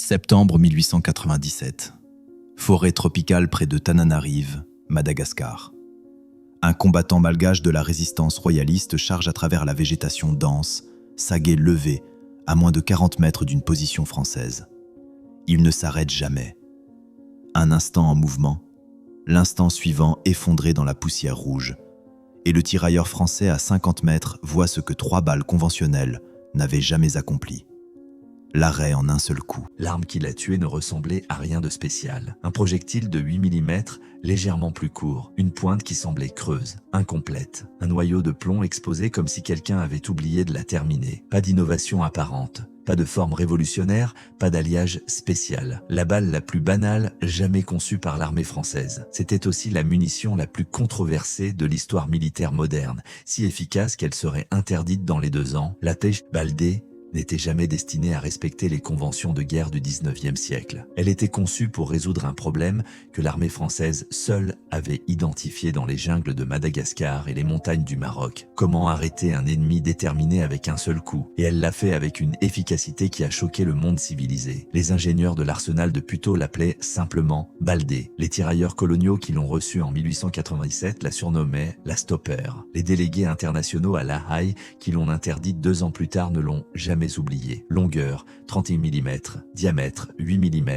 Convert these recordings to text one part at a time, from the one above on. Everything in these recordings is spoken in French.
Septembre 1897. Forêt tropicale près de Tananarive, Madagascar. Un combattant malgache de la résistance royaliste charge à travers la végétation dense, sa guet levée, à moins de 40 mètres d'une position française. Il ne s'arrête jamais. Un instant en mouvement, l'instant suivant effondré dans la poussière rouge, et le tirailleur français à 50 mètres voit ce que 3 balles conventionnelles n'avaient jamais accompli. L'arrêt en un seul coup. L'arme qui l'a tué ne ressemblait à rien de spécial. Un projectile de 8 mm, légèrement plus court, une pointe qui semblait creuse, incomplète, un noyau de plomb exposé comme si quelqu'un avait oublié de la terminer. Pas d'innovation apparente, pas de forme révolutionnaire, pas d'alliage spécial. La balle la plus banale jamais conçue par l'armée française. C'était aussi la munition la plus controversée de l'histoire militaire moderne, si efficace qu'elle serait interdite dans les 2 ans. La Teiche Baldé n'était jamais destinée à respecter les conventions de guerre du 19e siècle. Elle était conçue pour résoudre un problème que l'armée française seule avait identifié dans les jungles de Madagascar et les montagnes du Maroc. Comment arrêter un ennemi déterminé avec un seul coup? Et elle l'a fait avec une efficacité qui a choqué le monde civilisé. Les ingénieurs de l'arsenal de Puteaux l'appelaient simplement Baldé. Les tirailleurs coloniaux qui l'ont reçue en 1897 la surnommaient la Stopper. Les délégués internationaux à La Haye qui l'ont interdite 2 ans plus tard ne l'ont jamais oublié. Longueur 31 mm, diamètre 8 mm,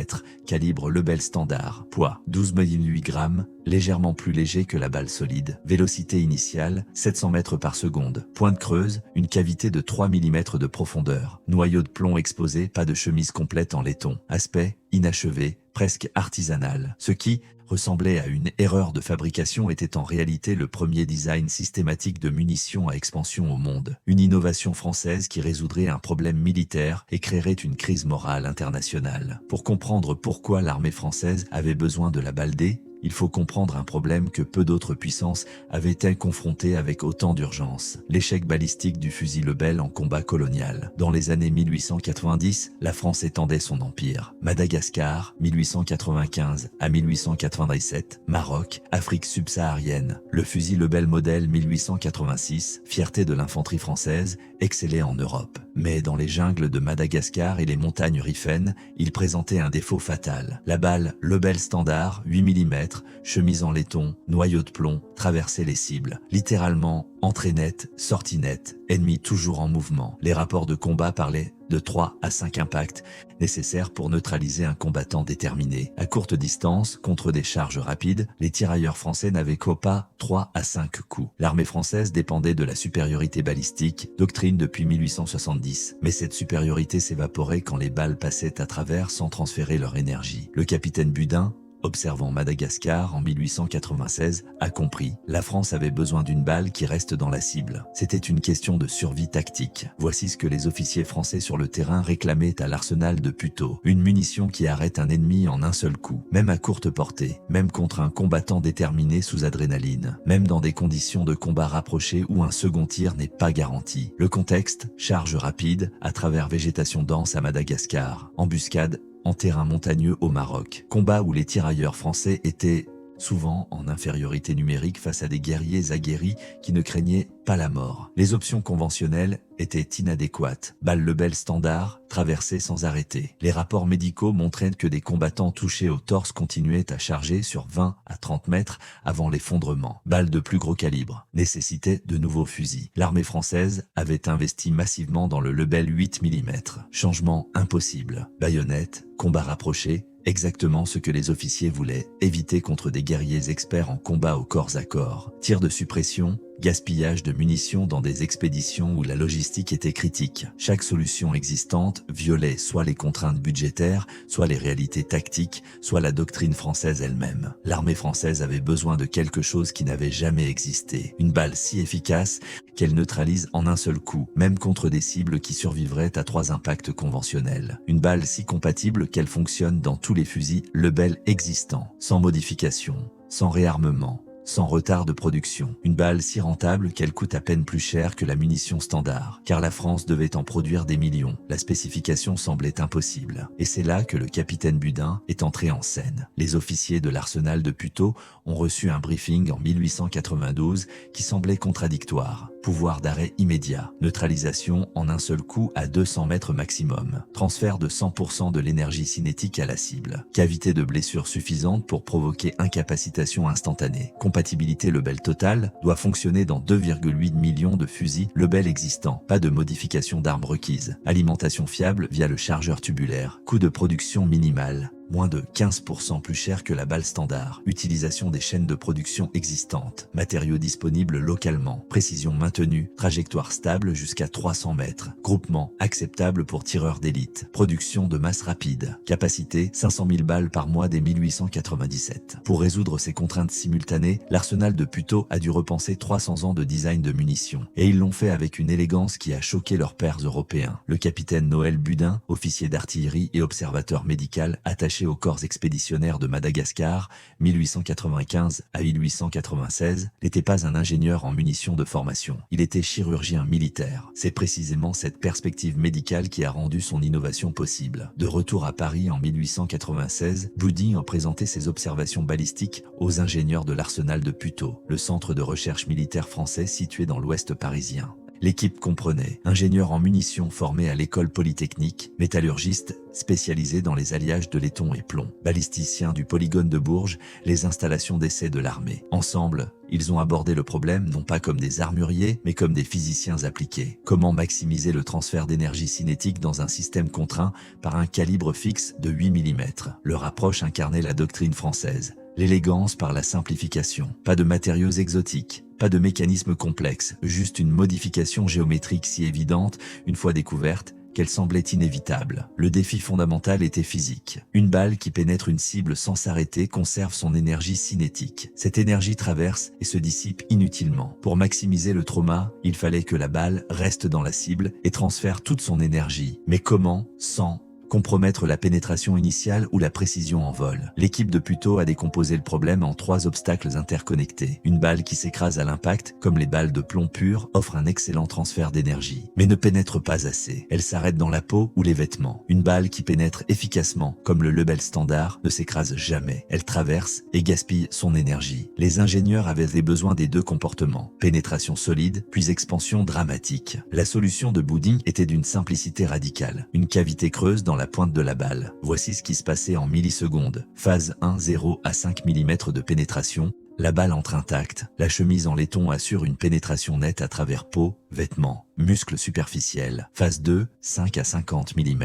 calibre Lebel standard, poids 12,8 grammes, légèrement plus léger que la balle solide. Vélocité initiale 700 mètres par seconde. Pointe creuse, une cavité de 3 mm de profondeur. Noyau de plomb exposé, pas de chemise complète en laiton. Aspect inachevé, presque artisanal. Ce qui ressemblait à une erreur de fabrication était en réalité le premier design systématique de munitions à expansion au monde. Une innovation française qui résoudrait un problème militaire et créerait une crise morale internationale. Pour comprendre pourquoi l'armée française avait besoin de la Baldé, il faut comprendre un problème que peu d'autres puissances avaient-elles confronté avec autant d'urgence. L'échec balistique du fusil Lebel en combat colonial. Dans les années 1890, la France étendait son empire. Madagascar, 1895 à 1897. Maroc, Afrique subsaharienne. Le fusil Lebel modèle 1886, fierté de l'infanterie française, excellait en Europe. Mais dans les jungles de Madagascar et les montagnes Rifène, il présentait un défaut fatal. La balle Lebel standard, 8 mm, chemise en laiton, noyau de plomb, traversait les cibles. Littéralement, entrée nette, sortie nette, ennemi toujours en mouvement. Les rapports de combat parlaient de 3 à 5 impacts nécessaires pour neutraliser un combattant déterminé. À courte distance, contre des charges rapides, les tirailleurs français n'avaient qu'au pas 3 à 5 coups. L'armée française dépendait de la supériorité balistique, doctrine depuis 1870. Mais cette supériorité s'évaporait quand les balles passaient à travers sans transférer leur énergie. Le capitaine Budin, observant Madagascar en 1896, a compris. La France avait besoin d'une balle qui reste dans la cible. C'était une question de survie tactique. Voici ce que les officiers français sur le terrain réclamaient à l'arsenal de Puteaux. Une munition qui arrête un ennemi en un seul coup, même à courte portée, même contre un combattant déterminé sous adrénaline, même dans des conditions de combat rapprochées où un second tir n'est pas garanti. Le contexte, charge rapide, à travers végétation dense à Madagascar, embuscade en terrain montagneux au Maroc. Combat où les tirailleurs français étaient souvent en infériorité numérique face à des guerriers aguerris qui ne craignaient pas la mort. Les options conventionnelles étaient inadéquates. Balle Lebel standard, traversée sans arrêter. Les rapports médicaux montraient que des combattants touchés au torse continuaient à charger sur 20 à 30 mètres avant l'effondrement. Balles de plus gros calibre nécessitaient de nouveaux fusils. L'armée française avait investi massivement dans le Lebel 8 mm. Changement impossible. Baïonnette, combat rapproché, exactement ce que les officiers voulaient, éviter contre des guerriers experts en combat au corps à corps. Tir de suppression, gaspillage de munitions dans des expéditions où la logistique était critique. Chaque solution existante violait soit les contraintes budgétaires, soit les réalités tactiques, soit la doctrine française elle-même. L'armée française avait besoin de quelque chose qui n'avait jamais existé. Une balle si efficace qu'elle neutralise en un seul coup, même contre des cibles qui survivraient à 3 impacts conventionnels. Une balle si compatible qu'elle fonctionne dans tous les fusils Lebel existants, sans modification, sans réarmement, sans retard de production. Une balle si rentable qu'elle coûte à peine plus cher que la munition standard, car la France devait en produire des millions. La spécification semblait impossible. Et c'est là que le capitaine Budin est entré en scène. Les officiers de l'arsenal de Puteaux ont reçu un briefing en 1892 qui semblait contradictoire. Pouvoir d'arrêt immédiat, neutralisation en un seul coup à 200 mètres maximum, transfert de 100% de l'énergie cinétique à la cible, cavité de blessure suffisante pour provoquer incapacitation instantanée, compatibilité Lebel totale, doit fonctionner dans 2,8 millions de fusils Lebel existants, pas de modification d'armes requises, alimentation fiable via le chargeur tubulaire, coût de production minimal, moins de 15% plus cher que la balle standard, utilisation des chaînes de production existantes, matériaux disponibles localement, précision maintenue, trajectoire stable jusqu'à 300 mètres, groupement acceptable pour tireurs d'élite, production de masse rapide, capacité 500 000 balles par mois dès 1897. Pour résoudre ces contraintes simultanées, l'arsenal de Puteaux a dû repenser 300 ans de design de munitions, et ils l'ont fait avec une élégance qui a choqué leurs pairs européens. Le capitaine Noël Budin, officier d'artillerie et observateur médical attaché au corps expéditionnaire de Madagascar, 1895 à 1896, n'était pas un ingénieur en munitions de formation. Il était chirurgien militaire. C'est précisément cette perspective médicale qui a rendu son innovation possible. De retour à Paris en 1896, Budin a présenté ses observations balistiques aux ingénieurs de l'arsenal de Puteaux, le centre de recherche militaire français situé dans l'ouest parisien. L'équipe comprenait ingénieurs en munitions formés à l'école polytechnique, métallurgistes spécialisés dans les alliages de laiton et plomb, balisticiens du polygone de Bourges, les installations d'essai de l'armée. Ensemble, ils ont abordé le problème non pas comme des armuriers, mais comme des physiciens appliqués. Comment maximiser le transfert d'énergie cinétique dans un système contraint par un calibre fixe de 8 mm. Leur approche incarnait la doctrine française. L'élégance par la simplification. Pas de matériaux exotiques. Pas de mécanisme complexe, juste une modification géométrique si évidente, une fois découverte, qu'elle semblait inévitable. Le défi fondamental était physique. Une balle qui pénètre une cible sans s'arrêter conserve son énergie cinétique. Cette énergie traverse et se dissipe inutilement. Pour maximiser le trauma, il fallait que la balle reste dans la cible et transfère toute son énergie. Mais comment, sans compromettre la pénétration initiale ou la précision en vol? L'équipe de Puteaux a décomposé le problème en 3 obstacles interconnectés. Une balle qui s'écrase à l'impact, comme les balles de plomb pur, offre un excellent transfert d'énergie, mais ne pénètre pas assez. Elle s'arrête dans la peau ou les vêtements. Une balle qui pénètre efficacement, comme le Lebel standard, ne s'écrase jamais. Elle traverse et gaspille son énergie. Les ingénieurs avaient besoin des 2 comportements. Pénétration solide, puis expansion dramatique. La solution de Budin était d'une simplicité radicale. Une cavité creuse dans la pointe de la balle. Voici ce qui se passait en millisecondes. Phase 1, 0 à 5 mm de pénétration. La balle entre intacte. La chemise en laiton assure une pénétration nette à travers peau, vêtements, muscles superficiels. Phase 2, 5 à 50 mm.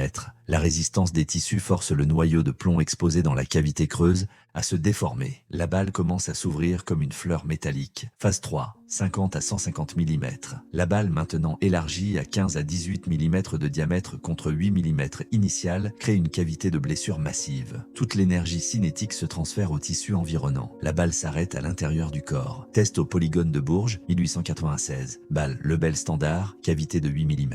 La résistance des tissus force le noyau de plomb exposé dans la cavité creuse à se déformer. La balle commence à s'ouvrir comme une fleur métallique. Phase 3, 50 à 150 mm. La balle maintenant élargie à 15 à 18 mm de diamètre contre 8 mm initial crée une cavité de blessure massive. Toute l'énergie cinétique se transfère au tissu environnant. La balle s'arrête à l'intérieur du corps. Test au polygone de Bourges, 1896. Balle Lebel standard, cavité de 8 mm.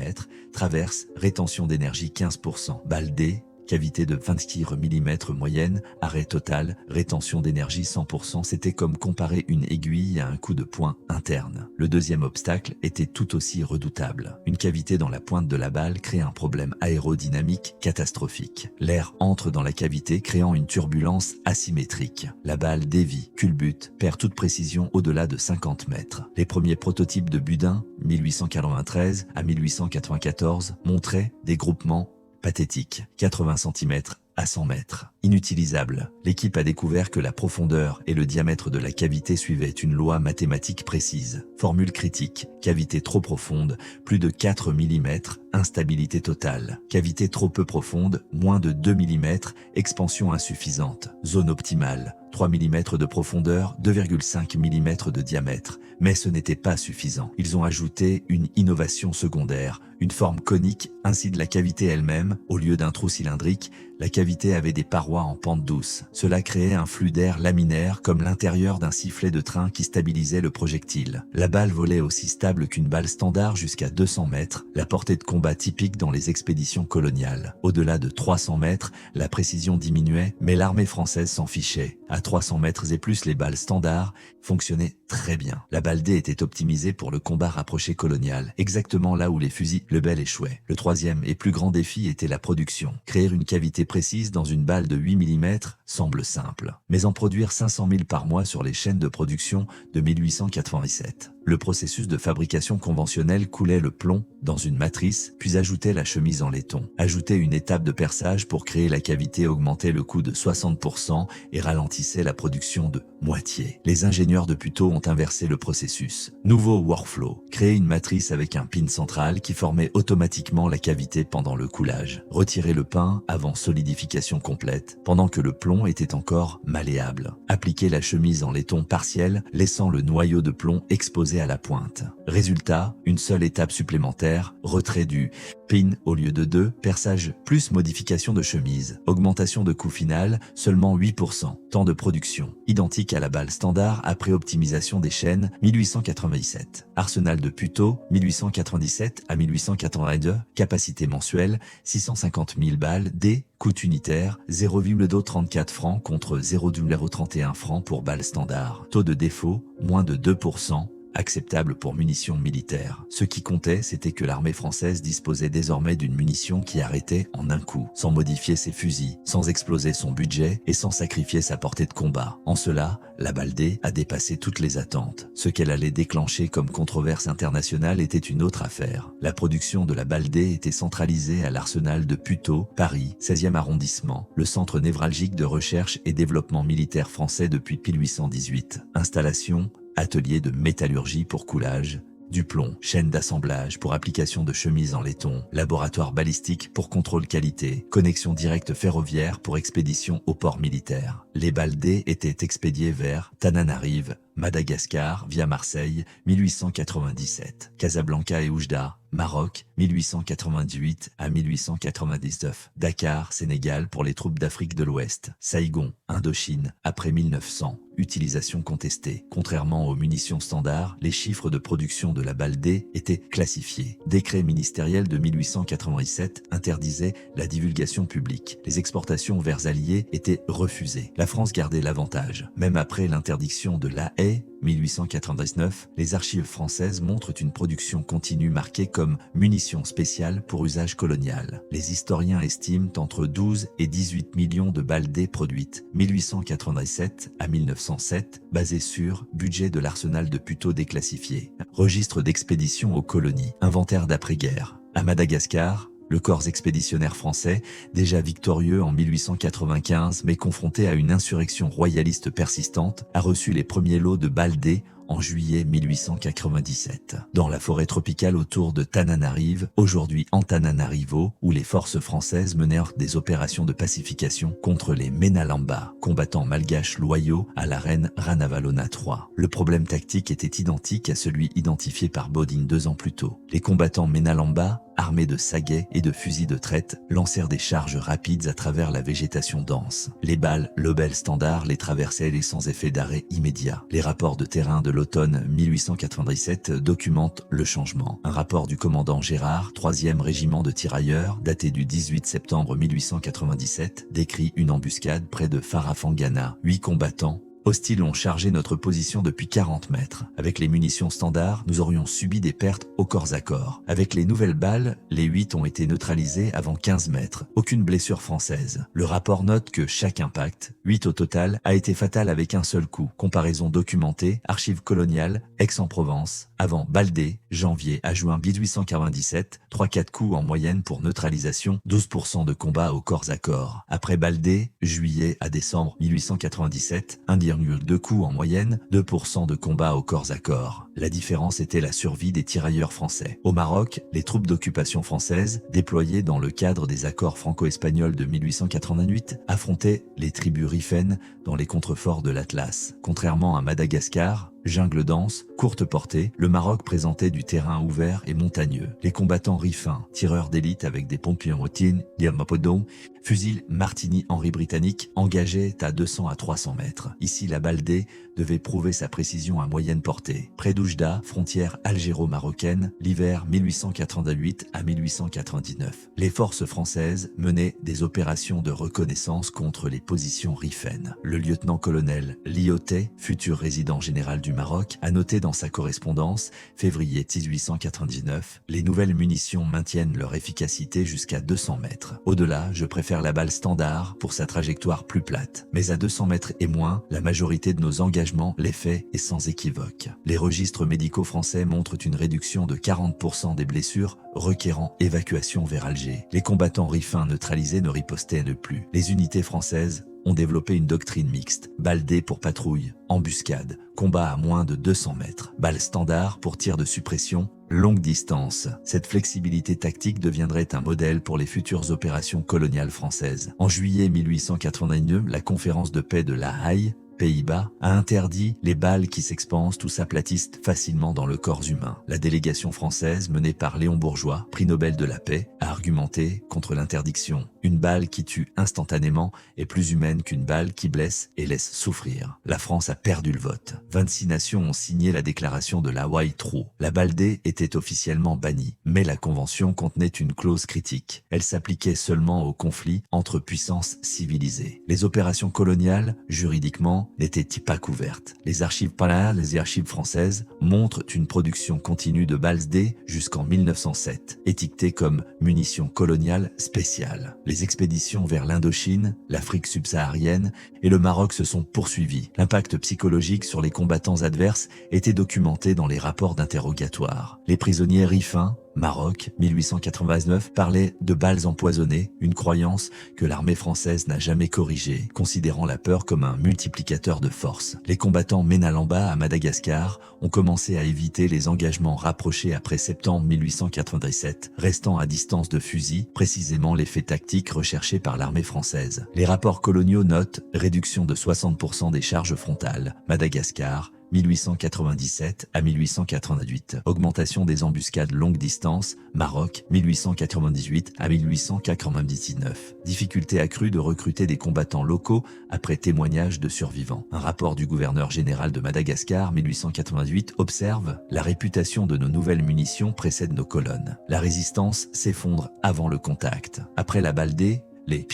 Traverse, rétention d'énergie 15%. Balle D, cavité de 20 mm moyenne, arrêt total, rétention d'énergie 100%. C'était comme comparer une aiguille à un coup de poing interne. Le deuxième obstacle était tout aussi redoutable. Une cavité dans la pointe de la balle crée un problème aérodynamique catastrophique. L'air entre dans la cavité créant une turbulence asymétrique. La balle dévie, culbute, perd toute précision au-delà de 50 mètres. Les premiers prototypes de Budin, 1893 à 1894, montraient des groupements pathétique, 80 cm à 100 mètres. Inutilisable. L'équipe a découvert que la profondeur et le diamètre de la cavité suivaient une loi mathématique précise. Formule critique. Cavité trop profonde, plus de 4 mm, instabilité totale. Cavité trop peu profonde, moins de 2 mm, expansion insuffisante. Zone optimale. 3 mm de profondeur, 2,5 mm de diamètre. Mais ce n'était pas suffisant. Ils ont ajouté une innovation secondaire, une forme conique ainsi de la cavité elle-même. Au lieu d'un trou cylindrique, la cavité avait des parois en pente douce. Cela créait un flux d'air laminaire comme l'intérieur d'un sifflet de train qui stabilisait le projectile. La balle volait aussi stable qu'une balle standard jusqu'à 200 mètres. La portée de combat combat typique dans les expéditions coloniales. Au-delà de 300 mètres, la précision diminuait, mais l'armée française s'en fichait. À 300 mètres et plus, les balles standards fonctionnaient très bien. La balle D était optimisée pour le combat rapproché colonial, exactement là où les fusils Lebel échouaient. Le troisième et plus grand défi était la production. Créer une cavité précise dans une balle de 8 mm semble simple, mais en produire 500 000 par mois sur les chaînes de production de 1897. Le processus de fabrication conventionnelle coulait le plomb dans une matrice, puis ajoutait la chemise en laiton. Ajouter une étape de perçage pour créer la cavité augmentait le coût de 60% et ralentissait la production de moitié. Les ingénieurs de Puteaux ont inversé le processus. Nouveau workflow. Créer une matrice avec un pin central qui formait automatiquement la cavité pendant le coulage. Retirer le pain avant solidification complète, pendant que le plomb était encore malléable. Appliquer la chemise en laiton partiel, laissant le noyau de plomb exposé à la pointe. Résultat, une seule étape supplémentaire, retrait du pin au lieu de 2, perçage plus modification de chemise, augmentation de coût final, seulement 8%, temps de production, identique à la balle standard après optimisation des chaînes, 1897. Arsenal de Puteaux, 1897 à 1882, capacité mensuelle, 650 000 balles, D, coût unitaire, 0,34 francs contre 0,31 francs pour balle standard. Taux de défaut, moins de 2%, acceptable pour munitions militaires. Ce qui comptait, c'était que l'armée française disposait désormais d'une munition qui arrêtait en un coup, sans modifier ses fusils, sans exploser son budget et sans sacrifier sa portée de combat. En cela, la balle D a dépassé toutes les attentes. Ce qu'elle allait déclencher comme controverse internationale était une autre affaire. La production de la balle D était centralisée à l'arsenal de Puteaux, Paris, 16e arrondissement, le centre névralgique de recherche et développement militaire français depuis 1818. Installation, atelier de métallurgie pour coulage, du plomb, chaîne d'assemblage pour application de chemises en laiton, laboratoire balistique pour contrôle qualité, connexion directe ferroviaire pour expédition au port militaire. Les balles D étaient expédiées vers Tananarive, Madagascar via Marseille, 1897, Casablanca et Oujda, Maroc, 1898 à 1899, Dakar, Sénégal pour les troupes d'Afrique de l'Ouest, Saïgon, Indochine, après 1900, utilisation contestée. Contrairement aux munitions standards, les chiffres de production de la balle D étaient classifiés. Décret ministériel de 1897 interdisait la divulgation publique. Les exportations vers alliés étaient refusées. La France gardait l'avantage. Même après l'interdiction de La Haye, 1899, les archives françaises montrent une production continue marquée comme munitions spéciales pour usage colonial. Les historiens estiment entre 12 et 18 millions de balles D produites, 1887 à 1907, basé sur budget de l'arsenal de Puteaux déclassifié, registre d'expédition aux colonies, inventaire d'après-guerre. À Madagascar, le corps expéditionnaire français, déjà victorieux en 1895 mais confronté à une insurrection royaliste persistante, a reçu les premiers lots de balles D en juillet 1897. Dans la forêt tropicale autour de Tananarive, aujourd'hui Antananarivo, où les forces françaises menèrent des opérations de pacification contre les Menalamba, combattants malgaches loyaux à la reine Ranavalona III. Le problème tactique était identique à celui identifié par Baudin 2 ans plus tôt. Les combattants Menalamba, armés de saguets et de fusils de traite, lancèrent des charges rapides à travers la végétation dense. Les balles Lebel standard les traversaient et sans effet d'arrêt immédiat. Les rapports de terrain de l'automne 1897 documentent le changement. Un rapport du commandant Gérard, 3e régiment de tirailleurs, daté du 18 septembre 1897, décrit une embuscade près de Farafangana. 8 combattants hostiles ont chargé notre position depuis 40 mètres. Avec les munitions standards, nous aurions subi des pertes au corps à corps. Avec les nouvelles balles, les 8 ont été neutralisés avant 15 mètres. Aucune blessure française. Le rapport note que chaque impact, 8 au total, a été fatal avec un seul coup. Comparaison documentée, archives coloniales, Aix-en-Provence, avant Baldé, janvier à juin 1897, 3-4 coups en moyenne pour neutralisation, 12% de combats au corps à corps. Après Baldé, juillet à décembre 1897, 1,2 coups en moyenne, 2% de combats au corps à corps. La différence était la survie des tirailleurs français. Au Maroc, les troupes d'occupation françaises, déployées dans le cadre des accords franco-espagnols de 1888, affrontaient les tribus rifènes dans les contreforts de l'Atlas. Contrairement à Madagascar, jungle dense, courte portée, le Maroc présentait du terrain ouvert et montagneux. Les combattants rifins, tireurs d'élite avec des pompiers en routine, Diamapodon, fusils Martini Henry britannique engagés à 200 à 300 mètres. Ici, la balle D devait prouver sa précision à moyenne portée. Près d'Oujda, frontière algéro-marocaine, l'hiver 1888 à 1899. Les forces françaises menaient des opérations de reconnaissance contre les positions rifennes. Le lieutenant-colonel Lyotet, futur résident général du Maroc, a noté dans sa correspondance, février 1899, les nouvelles munitions maintiennent leur efficacité jusqu'à 200 mètres. Au-delà, je préfère la balle standard pour sa trajectoire plus plate. Mais à 200 mètres et moins, la majorité de nos engagements, l'effet est sans équivoque. Les registres médicaux français montrent une réduction de 40% des blessures requérant évacuation vers Alger. Les combattants rifins neutralisés ne ripostaient plus. Les unités françaises ont développé une doctrine mixte. Balle D pour patrouille, embuscade, combat à moins de 200 mètres. Balle standard pour tir de suppression, longue distance. Cette flexibilité tactique deviendrait un modèle pour les futures opérations coloniales françaises. En juillet 1889, la conférence de paix de La Haye, Pays-Bas, a interdit les balles qui s'expansent ou s'aplatissent facilement dans le corps humain. La délégation française, menée par Léon Bourgeois, prix Nobel de la paix, a argumenté contre l'interdiction. Une balle qui tue instantanément est plus humaine qu'une balle qui blesse et laisse souffrir. La France a perdu le vote. 26 nations ont signé la déclaration de la Hawaï-Trou. La balle D était officiellement bannie, mais la convention contenait une clause critique. Elle s'appliquait seulement aux conflits entre puissances civilisées. Les opérations coloniales, juridiquement, n'étaient pas couvertes. Les archives palais, les archives françaises montrent une production continue de balles D jusqu'en 1907, étiquetées comme munitions coloniales spéciales. Les expéditions vers l'Indochine, l'Afrique subsaharienne et le Maroc se sont poursuivies. L'impact psychologique sur les combattants adverses était documenté dans les rapports d'interrogatoire. Les prisonniers rifins, Maroc, 1899, parlait de balles empoisonnées, une croyance que l'armée française n'a jamais corrigée, considérant la peur comme un multiplicateur de force. Les combattants Menalamba à Madagascar ont commencé à éviter les engagements rapprochés après septembre 1897, restant à distance de fusil, précisément l'effet tactique recherché par l'armée française. Les rapports coloniaux notent réduction de 60% des charges frontales. Madagascar, 1897 à 1888. Augmentation des embuscades longue distance, Maroc, 1898 à 1899. Difficulté accrue de recruter des combattants locaux après témoignage de survivants. Un rapport du gouverneur général de Madagascar, 1888, observe « La réputation de nos nouvelles munitions précède nos colonnes. La résistance s'effondre avant le contact. Après la balle D, les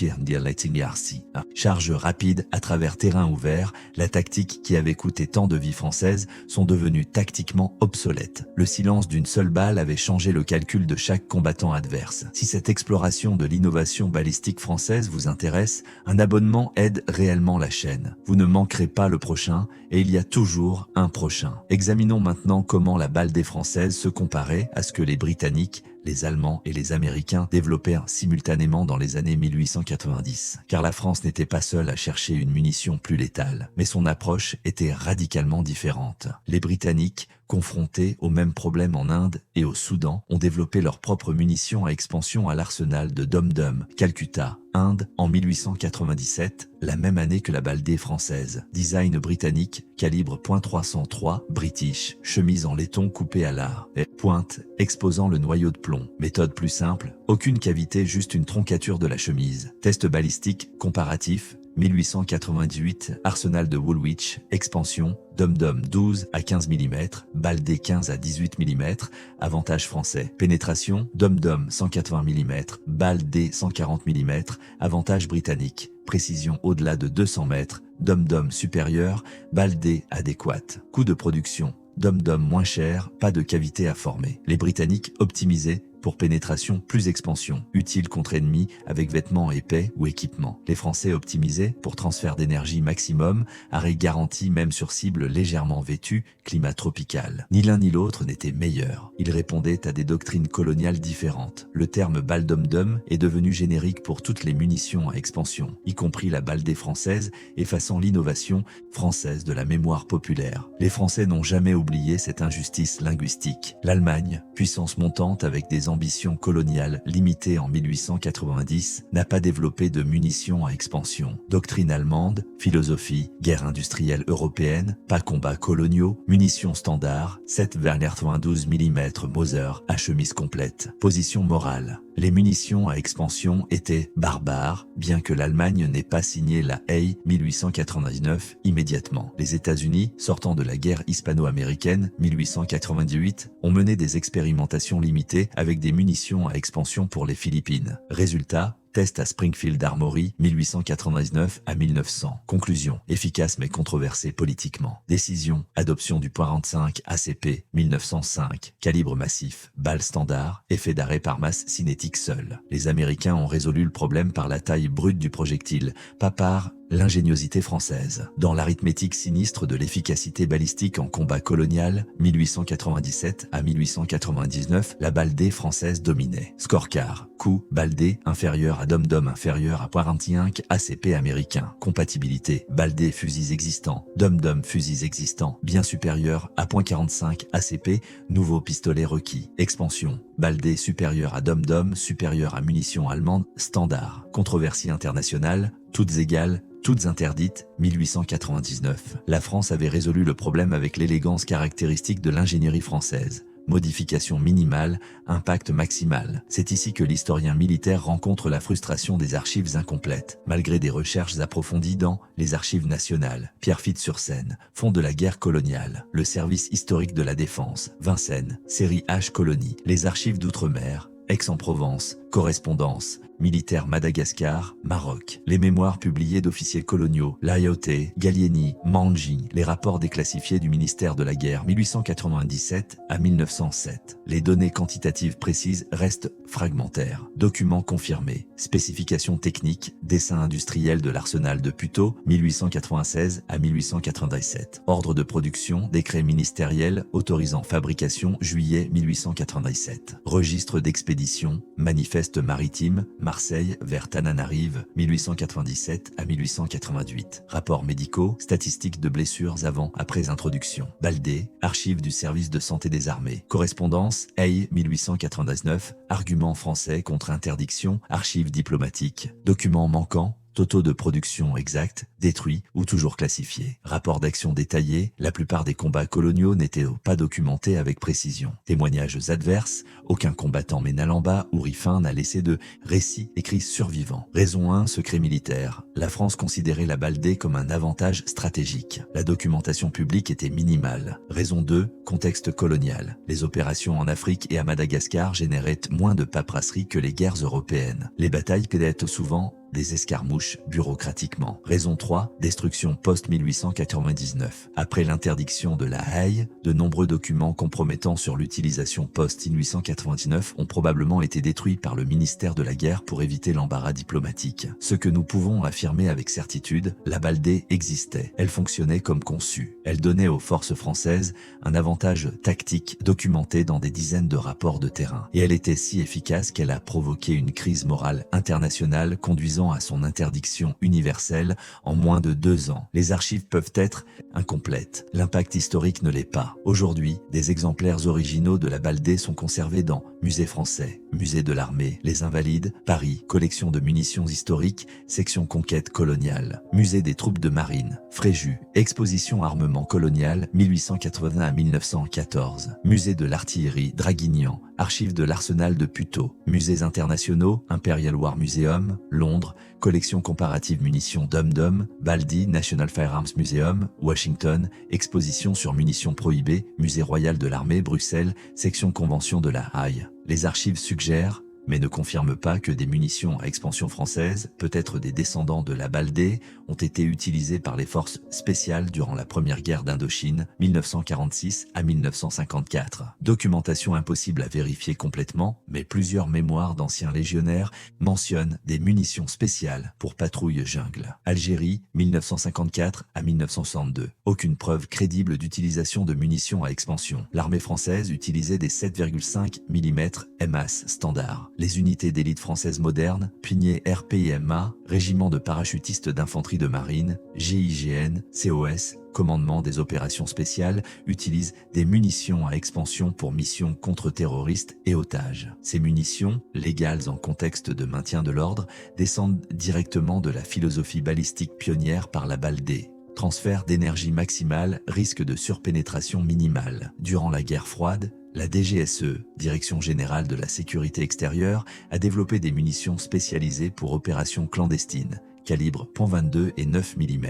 charges rapides à travers terrain ouvert, la tactique qui avait coûté tant de vies françaises, sont devenues tactiquement obsolètes. Le silence d'une seule balle avait changé le calcul de chaque combattant adverse. Si cette exploration de l'innovation balistique française vous intéresse, un abonnement aide réellement la chaîne. Vous ne manquerez pas le prochain, et il y a toujours un prochain. Examinons maintenant comment la balle des Françaises se comparait à ce que les Britanniques, les Allemands et les Américains développèrent simultanément dans les années 1890. Car la France n'était pas seule à chercher une munition plus létale, mais son approche était radicalement différente. Les Britanniques, confrontés aux mêmes problèmes en Inde et au Soudan, ont développé leurs propres munitions à expansion à l'arsenal de Dum Dum, Calcutta, Inde, en 1897, la même année que la balle D française. Design britannique, calibre .303, British, chemise en laiton coupée à l'art, et pointe, exposant le noyau de plomb. Méthode plus simple, aucune cavité, juste une troncature de la chemise. Test balistique, comparatif, 1898, arsenal de Woolwich, expansion, Dum-Dum 12 à 15 mm, balle D 15 à 18 mm, avantage français. Pénétration, Dum-Dum 180 mm, balle D 140 mm, avantage britannique. Précision au-delà de 200 mètres, Dum-Dum supérieur, balle D adéquate. Coût de production, Dum-Dum moins cher, pas de cavité à former. Les Britanniques optimisés pour pénétration plus expansion, utile contre ennemi avec vêtements épais ou équipement. Les Français optimisés pour transfert d'énergie maximum, arrêt garanti même sur cible légèrement vêtue, climat tropical. Ni l'un ni l'autre n'était meilleur. Ils répondaient à des doctrines coloniales différentes. Le terme balle Dum-Dum est devenu générique pour toutes les munitions à expansion, y compris la balle des Françaises, effaçant l'innovation française de la mémoire populaire. Les Français n'ont jamais oublié cette injustice linguistique. L'Allemagne, puissance montante avec des des ambitions coloniales limitées en 1890, n'a pas développé de munitions à expansion. Doctrine allemande, philosophie, guerre industrielle européenne, pas combats coloniaux, munitions standards, 7,92 mm Mauser à chemise complète. Position morale. Les munitions à expansion étaient barbares, bien que l'Allemagne n'ait pas signé la Haye 1899 immédiatement. Les États-Unis, sortant de la guerre hispano-américaine 1898, ont mené des expérimentations limitées avec des munitions à expansion pour les Philippines. Résultat, test à Springfield Armory 1899 à 1900. Conclusion, efficace mais controversée politiquement. Décision, adoption du .45 ACP 1905. Calibre massif, balle standard, effet d'arrêt par masse cinétique seul. Les Américains ont résolu le problème par la taille brute du projectile, pas par l'ingéniosité française. Dans l'arithmétique sinistre de l'efficacité balistique en combat colonial, 1897 à 1899, la balle D française dominait. Scorecard, coup, balle D inférieur à dom-dom inférieur à .45 ACP américain. Compatibilité, balle D fusils existants, dom-dom fusils existants, bien supérieur à .45 ACP, nouveau pistolet requis. Expansion, balle D supérieur à dom-dom, supérieur à munitions allemandes, standard. Controversie internationale, toutes égales, toutes interdites, 1899. La France avait résolu le problème avec l'élégance caractéristique de l'ingénierie française. Modification minimale, impact maximal. C'est ici que l'historien militaire rencontre la frustration des archives incomplètes. Malgré des recherches approfondies dans les archives nationales, Pierrefitte-sur-Seine, Fonds de la guerre coloniale, le service historique de la défense, Vincennes, série H Colonie, les archives d'outre-mer, Aix-en-Provence, correspondance, militaire Madagascar, Maroc, les mémoires publiées d'officiers coloniaux, Lyautey, Gallieni, Manji, les rapports déclassifiés du ministère de la guerre 1897 à 1907. Les données quantitatives précises restent fragmentaires. Documents confirmés, spécifications techniques, dessin industriel de l'arsenal de Puteaux 1896 à 1897. Ordre de production, décret ministériel autorisant fabrication juillet 1897. Registre d'expédition, manifeste maritime, Marseille vers Tananarive, 1897 à 1888. Rapports médicaux, statistiques de blessures avant, après introduction. Baldé, archives du service de santé des armées. Correspondance, Haye, 1899, arguments français contre interdiction, archives diplomatiques. Documents manquants, totaux de production exacts, détruits ou toujours classifiés. Rapport d'action détaillé, la plupart des combats coloniaux n'étaient pas documentés avec précision. Témoignages adverses, aucun combattant Ménalamba ou Riffin n'a laissé de récits écrits survivants. Raison 1, secret militaire. La France considérait la balle D comme un avantage stratégique. La documentation publique était minimale. Raison 2, contexte colonial. Les opérations en Afrique et à Madagascar généraient moins de paperasserie que les guerres européennes. Les batailles pédaient souvent des escarmouches bureaucratiquement. Raison 3, destruction post-1899. Après l'interdiction de la Haye, de nombreux documents compromettant sur l'utilisation post-1899 ont probablement été détruits par le ministère de la guerre pour éviter l'embarras diplomatique. Ce que nous pouvons affirmer avec certitude, la balle D existait. Elle fonctionnait comme conçue. Elle donnait aux forces françaises un avantage tactique documenté dans des dizaines de rapports de terrain. Et elle était si efficace qu'elle a provoqué une crise morale internationale conduisant à son interdiction universelle en moins de 2 ans. Les archives peuvent être incomplètes. L'impact historique ne l'est pas. Aujourd'hui, des exemplaires originaux de la balle D sont conservés dans Musée français, Musée de l'armée, Les Invalides, Paris, collection de munitions historiques, section conquête coloniale, Musée des troupes de marine, Fréjus, exposition armement colonial 1880 à 1914, Musée de l'artillerie, Draguignan, archives de l'arsenal de Puteaux, musées internationaux, Imperial War Museum, Londres, collection comparative munitions Dum-Dum, Baldi, National Firearms Museum, Washington, exposition sur munitions prohibées, Musée royal de l'armée, Bruxelles, section convention de la Haye. Les archives suggèrent, mais ne confirme pas que des munitions à expansion française, peut-être des descendants de la balle D, ont été utilisées par les forces spéciales durant la première guerre d'Indochine, 1946 à 1954. Documentation impossible à vérifier complètement, mais plusieurs mémoires d'anciens légionnaires mentionnent des munitions spéciales pour patrouille jungle. Algérie, 1954 à 1962. Aucune preuve crédible d'utilisation de munitions à expansion. L'armée française utilisait des 7,5 mm MAS standard. Les unités d'élite françaises modernes, Pinier RPIMA, Régiment de parachutistes d'infanterie de marine, GIGN, COS, Commandement des opérations spéciales, utilisent des munitions à expansion pour missions contre-terroristes et otages. Ces munitions, légales en contexte de maintien de l'ordre, descendent directement de la philosophie balistique pionnière par la balle D. Transfert d'énergie maximale, risque de surpénétration minimale. Durant la guerre froide, la DGSE, Direction générale de la sécurité extérieure, a développé des munitions spécialisées pour opérations clandestines, calibre .22 et 9 mm,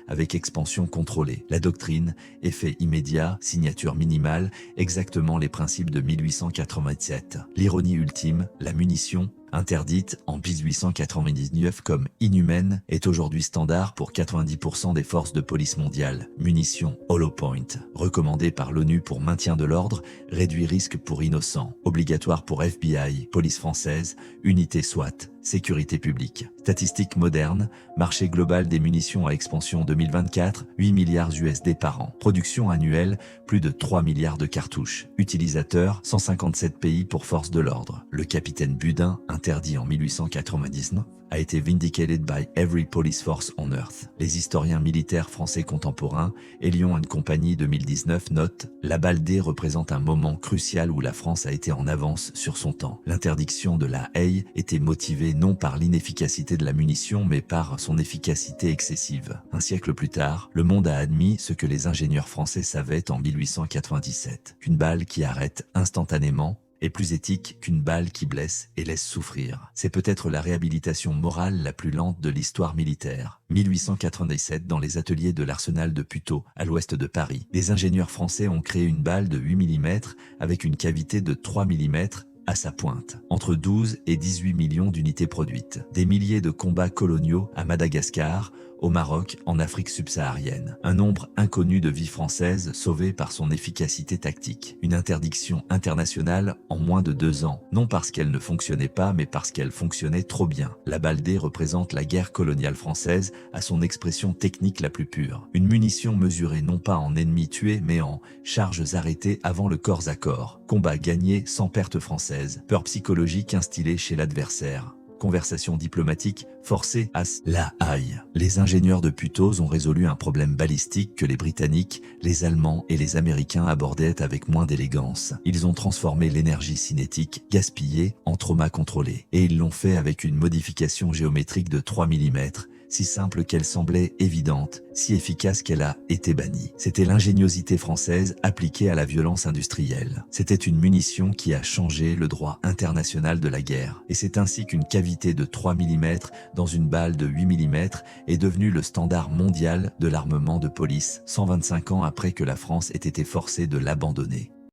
avec expansion contrôlée. La doctrine, effet immédiat, signature minimale, exactement les principes de 1887. L'ironie ultime, la munition, interdite en 1899 comme inhumaine, est aujourd'hui standard pour 90% des forces de police mondiales. Munitions Hollow Point, recommandée par l'ONU pour maintien de l'ordre, réduit risque pour innocents, obligatoire pour FBI, police française, unité SWAT, sécurité publique. Statistiques modernes, marché global des munitions à expansion 2024, 8 milliards USD par an. Production annuelle, plus de 3 milliards de cartouches. Utilisateurs, 157 pays pour force de l'ordre. Le capitaine Budin, interdit en 1899, a été vindicated by every police force on earth. Les historiens militaires français contemporains, Elion & Compagnie 2019 note « La balle D représente un moment crucial où la France a été en avance sur son temps. L'interdiction de la haie était motivée non par l'inefficacité de la munition mais par son efficacité excessive. Un siècle plus tard, le monde a admis ce que les ingénieurs français savaient en 1897, qu'une balle qui arrête instantanément est plus éthique qu'une balle qui blesse et laisse souffrir. C'est peut-être la réhabilitation morale la plus lente de l'histoire militaire. 1897, dans les ateliers de l'arsenal de Puteaux, à l'ouest de Paris, des ingénieurs français ont créé une balle de 8 mm avec une cavité de 3 mm à sa pointe. Entre 12 et 18 millions d'unités produites. Des milliers de combats coloniaux à Madagascar, au Maroc, en Afrique subsaharienne. Un nombre inconnu de vies françaises sauvées par son efficacité tactique. Une interdiction internationale en moins de 2 ans. Non parce qu'elle ne fonctionnait pas, mais parce qu'elle fonctionnait trop bien. La balle D représente la guerre coloniale française à son expression technique la plus pure. Une munition mesurée non pas en ennemis tués, mais en charges arrêtées avant le corps à corps. Combat gagné sans perte française. Peur psychologique instillée chez l'adversaire. Conversation diplomatique forcée à la haie. Les ingénieurs de Puteaux ont résolu un problème balistique que les Britanniques, les Allemands et les Américains abordaient avec moins d'élégance. Ils ont transformé l'énergie cinétique gaspillée en trauma contrôlé. Et ils l'ont fait avec une modification géométrique de 3 mm, si simple qu'elle semblait évidente, si efficace qu'elle a été bannie. C'était l'ingéniosité française appliquée à la violence industrielle. C'était une munition qui a changé le droit international de la guerre. Et c'est ainsi qu'une cavité de 3 mm dans une balle de 8 mm est devenue le standard mondial de l'armement de police, 125 ans après que la France ait été forcée de l'abandonner.